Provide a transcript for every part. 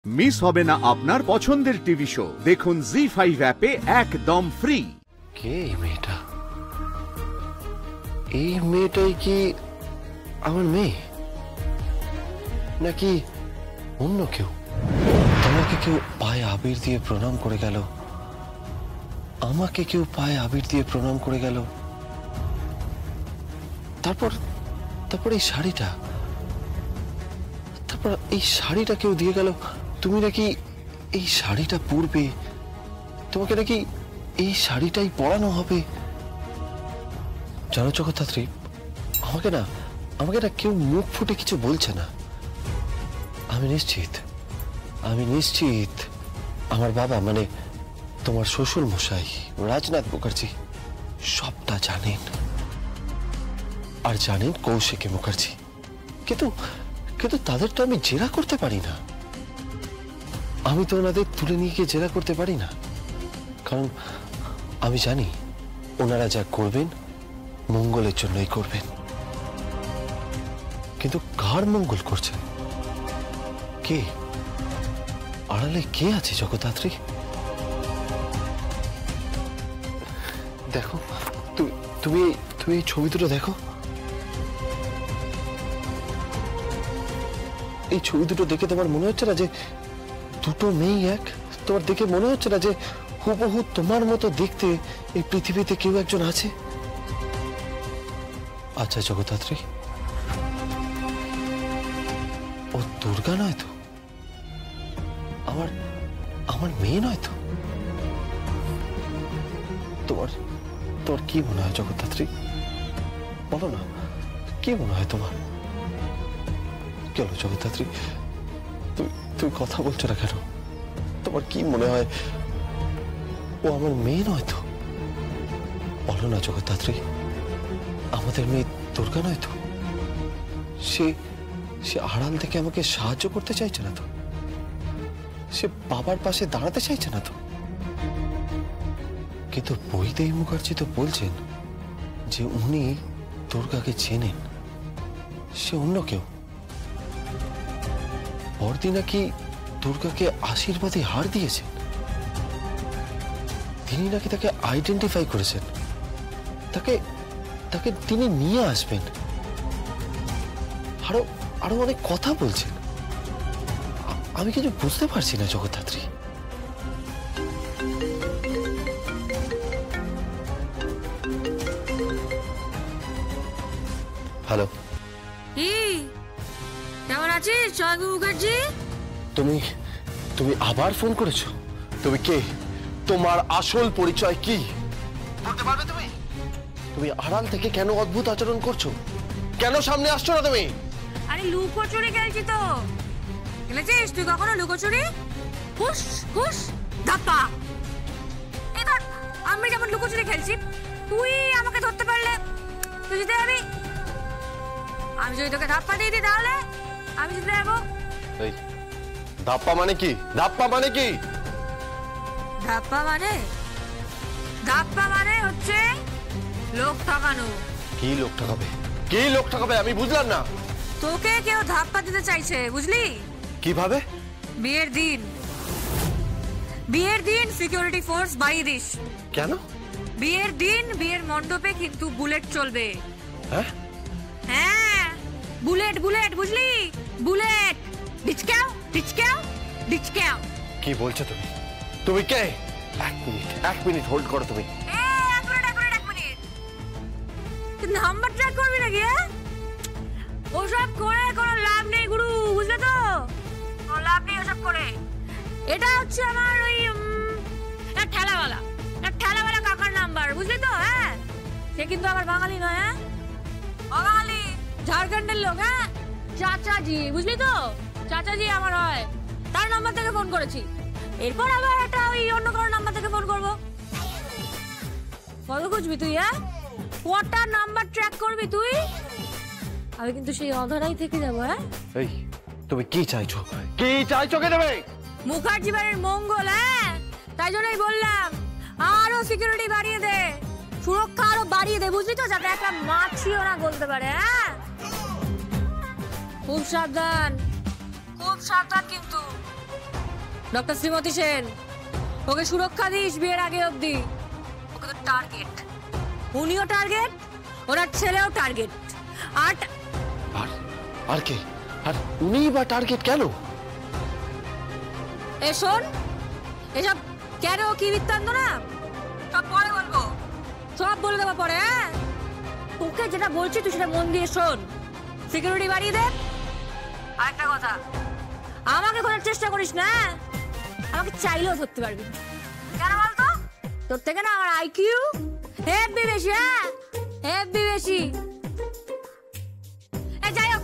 Miss হবে না আপনার পছন্দের টিভি শো। দেখুন জি5 অ্যাপে একদম ফ্রি। কে এই মেয়েটা? এই মেয়েটাই কি আমার মেয়ে নাকি অন্য কেউ? তোমাকে কেউ পায়ে আবির দিয়ে প্রণাম করে গেল, আমাকে কেউ পায়ে আবির দিয়ে প্রণাম করে গেল, তারপর এই শাড়িটা, তারপর এই শাড়িটা কেউ দিয়ে গেল। তুমি নাকি এই শাড়িটা পরবে, তোমাকে নাকি এই শাড়িটাই পরানো হবে। জানো জগদ্ধাত্রী, আমাকে না কেউ মুখ ফুটে কিছু বলছে না। আমি নিশ্চিত আমার বাবা মানে তোমার শ্বশুর মশাই রাজনাথ মুখার্জি সবটা জানেন, আর জানেন কৌশিকী মুখার্জি। কিন্তু তাদের তো আমি জেরা করতে পারি না। আমি তো ওনাদের তুলে নিয়ে গিয়ে জেরা করতে পারি না, কারণ আমি জানি ওনারা যা করবেন মঙ্গলের জন্যই করবেন। কিন্তু কার মঙ্গল করছেন? কে আড়ালে কে আছে জগদ্ধাত্রী? দেখো, তুমি এই ছবি দুটো দেখো। এই ছবি দুটো দেখে তোমার মনে হচ্ছে না যে দুটো মেয়ে এক? তোমার দেখে মনে হচ্ছে না যে হুবহু তোমার মতো দেখতে এই পৃথিবীতে কেউ একজন আছে? আচ্ছা জগদ্ধাত্রী, ও দুর্গা নয় তো? আমার মেয়ে নয় তো? তোমার কি মনে হয় জগদ্ধাত্রী? বলো না, কি মনে হয় তোমার? কেন জগদ্ধাত্রী, তুমি কথা বলছো না কেন? তোমার কি মনে হয় ও আমার মেয়ে নয় তো? বলো না জগদ্ধাত্রী, আমাদের মেয়ে দুর্গা নয় তো? সে আড়াল থেকে আমাকে সাহায্য করতে চাইছে না তো? সে বাবার পাশে দাঁড়াতে চাইছে না তো? কিন্তু বৈদেহী মুখার্জি তো বলছেন যে উনি দুর্গাকে চেনেন, সে অন্য কেউ। বড়দি নাকি দুর্গাকে আশীর্বাদে হার দিয়েছেন, তিনি নাকি তাকে আইডেন্টিফাই করেছেন, তাকে তিনি নিয়ে আসবেন, আরো অনেক কথা বলছেন। আমি কিছু বুঝতে পারছি না জগদ্ধাত্রী। হ্যালো, কেমন আছিস জয়গু মুখার্জি? তুমি আবার ফোন করেছো? তুমি কে? তোমার আসল পরিচয় কি বলতে পারবে তুমি? তুমি আড়াল থেকে কেন অদ্ভুত আচরণ করছো? কেন সামনে আসছো না তুমি? আরে লুকোচুরি খেলছি তো। খেলেছিস তুই কখনো লুকোচুরি? হুস হুস ধাপ্পা। এই ধর, আমি যেমন লুকোচুরি খেলছি, তুই আমাকে ধরতে পারলে তুই জিতে যাবি। আমি যদি তোকে ধাপ্পা দিয়ে দিই তাহলে আমি জিতে যাবো। এই ধাপ্পা মানে কি? ধাপ্পা মানে কি? ধাপ্পা মানে হচ্ছে লোক ঠকানো। কি লোক ঠকাবে? কি লোক ঠকাবে আমি বুঝলাম না। তোকে কেউ ধাপ্পা দিতে চাইছে, বুঝলি? কিভাবে? বিয়ের দিন সিকিউরিটি ফোর্স বাড়িয়ে দিস। কেন? বিয়ের দিন বিয়ের মণ্ডপে কিন্তু বুলেট চলবে। হ্যাঁ, বুলেট বুঝলি? বুলেট। ডিচকাও। কি বলছো তুমি? তুমি কে? এক মিনিট হোল্ড করো তুমি। এক মিনিট। তুই নাম্বার ট্র্যাক করবি নাকি? ওসব করে কোনো লাভ নেই গুরু, বুঝলে তো? কোনো লাভ নেই ওসব করে। এটা হচ্ছে আমার ওই ঠেলাওয়ালা কাকার নাম্বার, বুঝলি তো? হ্যাঁ, সে কিন্তু আমার বাঙালি নয়। হ্যাঁ, বাঙালি ঝাড়খণ্ডের লোক। হ্যাঁ, চাচাজি, বুঝলি তো? চাচাজি আমার হয়, তার নাম্বার থেকে ফোন করেছি। এরপর আবার একটা ওই অন্য কারোর নাম্বার থেকে ফোন করবো। কত খুঁজবি তুই? হ্যাঁ, কটা নাম্বার ট্র্যাক করবি তুই? আমি কিন্তু সেই অধরাই থেকে যাবো। হ্যাঁ, এই তুমি কি চাইছো? কি চাইছো কে দেবে? মুখার্জি বাড়ির মঙ্গল। হ্যাঁ, তাই জন্যই বললাম আরো সিকিউরিটি বাড়িয়ে দে, সুরক্ষা আরো বাড়িয়ে দে, বুঝলি তো? যাতে একটা মাছিও না বলতে পারে। হ্যাঁ, খুব সাবধান কিন্তু। ডক্টর শ্রীমতী সেন, ওকে সুরক্ষা দিস বিয়ের আগে অবধি। ওকে তো টার্গেট, উনিও টার্গেট, ওনার ছেলেও টার্গেট। আর আর কে? আর উনি বা টার্গেট কেন? এ শোন, এসব কেন কি বৃত্তান্ত না সব পরে বলবো, সব বলে দেবো পরে। হ্যাঁ, তোকে যেটা বলছি তুই সেটা মন দিয়ে শোন। সিকিউরিটি বাড়িয়ে দে। আরেকটা কথা, আমাকে খোঁজার চেষ্টা করিস না, আমাকে চাইলেও ধরতে পারবি না। কেন বলতো? তোর থেকে না আমার আইকিউ হেভি বেশি। হ্যাঁ, হেভি বেশি। যাই হোক,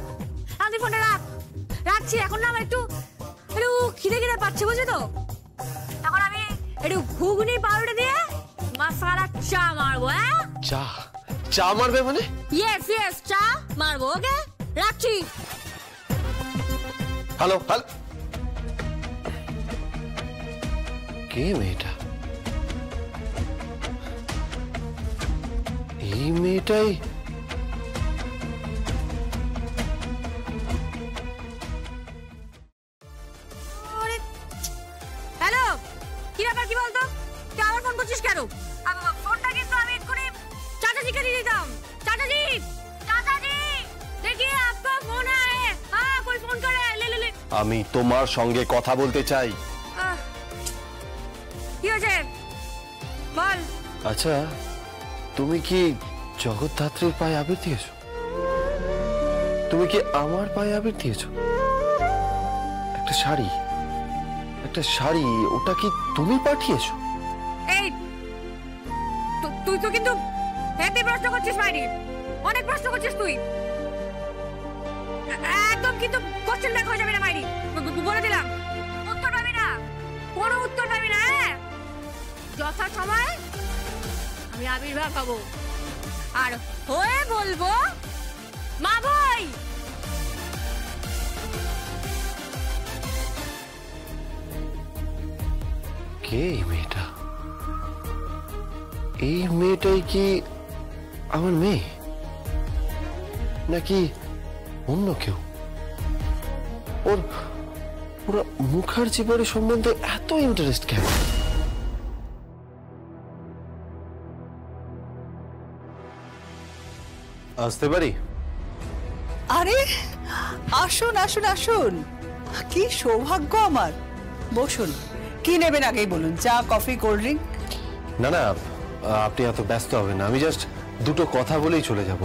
আমি ফোনটা রাখছি। এখন না আমার একটু একটু খিদে খিদে পাচ্ছে, বুঝলি তো? তখন আমি একটু ঘুগনি পাউরুটি দিয়ে মশলা চা মারবো। হ্যাঁ, চা মারবে মানে? ইয়েস ইয়েস, চা মারবো। ওকে, রাখছি। হ্যালো হ্যালো, কে মেয়েটা? এই মেয়েটাই হ্যালো, কি ব্যাপার? কি বলতো? তুই আবার ফোন করছিস কেন? ফোনটা কিন্তু আমি এক্ষুনি চাচাজিকে দিয়ে দিতাম। চাচাজি, চাচাজি, देखिए आपका फोन है। हाँ, कोई फोन कर रहा है। ले ले ले। আমি তোমার সঙ্গে কথা বলতে চাই। কি হয়েছে বল। আচ্ছা, তুমি কি জগদ্ধাত্রীর পায়ে আবির দিয়েছো? তুমি কি আমার পায়ে আবির দিয়েছো? একটা শাড়ি, ওটা কি তুমি পাঠিয়েছো? এই তুই তো কিন্তু হেভি প্রশ্ন করছিস মাইরি, অনেক প্রশ্ন করছিস তুই। একদম কিন্তু কোশ্চেন ব্যাক হয়ে যাবে না মাইরি, বলে দিলাম। উত্তর পাবি না, কোনো উত্তর পাবি না। যথা সময় আমি আবির্ভাব পাবো আর হয়ে বলবো মা ভাই। কে এই মেয়েটা? এই মেয়েটাই কি আমার মেয়ে, নাকি অন্য কেউ? ওরা মুখার্জি বাড়ি সম্বন্ধে এত ইন্টারেস্ট কেন? আসতে পারি? আরে আসুন আসুন আসুন, কি সৌভাগ্য আমার। বসুন, কি নেবেন আগেই বলুন, চা, কফি, কোল্ড ড্রিঙ্ক? না না, আপনি এত ব্যস্ত হবেন না, আমি জাস্ট দুটো কথা বলেই চলে যাব।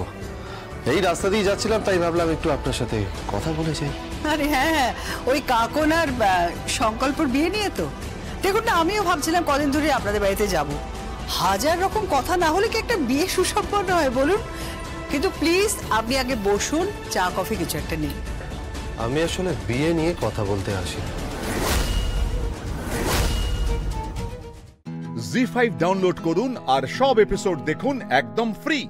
এই রাস্তা দিয়ে যাচ্ছিলাম, তাই ভাবলাম একটু আপনার সাথে কথা বলে যাই। আরে হ্যাঁ হ্যাঁ, ওই কাকনার সংকল্পর বিয়ে নিয়ে তো। দেখুন না, আমিও ভাবছিলাম কদিন ধরে আপনাদের বাড়িতে যাব। হাজার রকম কথা না হলে কি একটা বিয়ে সুসম্পন্ন হয় বলুন? কিন্তু প্লিজ আপনি আগে বসুন, চা কফি কিছু একটা নিন। আমি আসলে বিয়ে নিয়ে কথা বলতে আসি। জি5 ডাউনলোড করুন আর সব এপিসোড দেখুন একদম ফ্রি।